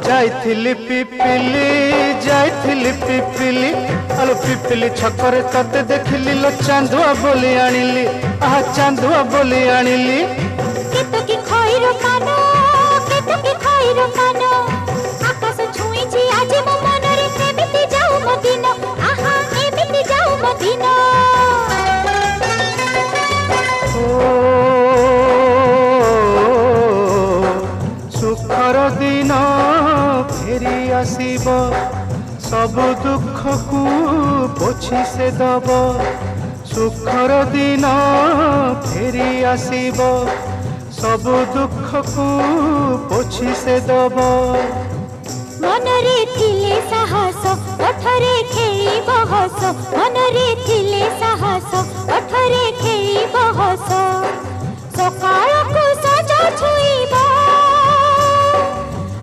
जाइथिली पिपिली जाइथिली पिपिली आलो पिपिली छकरे तते देखिली लो चांदुआ बोली आनिली आहा चांदुआ बोली आनिली केतो की खइरो कानो केतो की खइरो कानो आकाश छुई जी आज मो मनरे एमिति जाऊ मो दिन आहा एमिति जाऊ मो दिन सुखर दिन फेरी आसीब सब दुख को पोछि से दब सुखर दिन फेरी आसीब सब दुख को पोछि से दब मनरे थिले साहस ओठरे खेली बहस मनरे थिले साहस ओठरे खेली बहस सकाळ को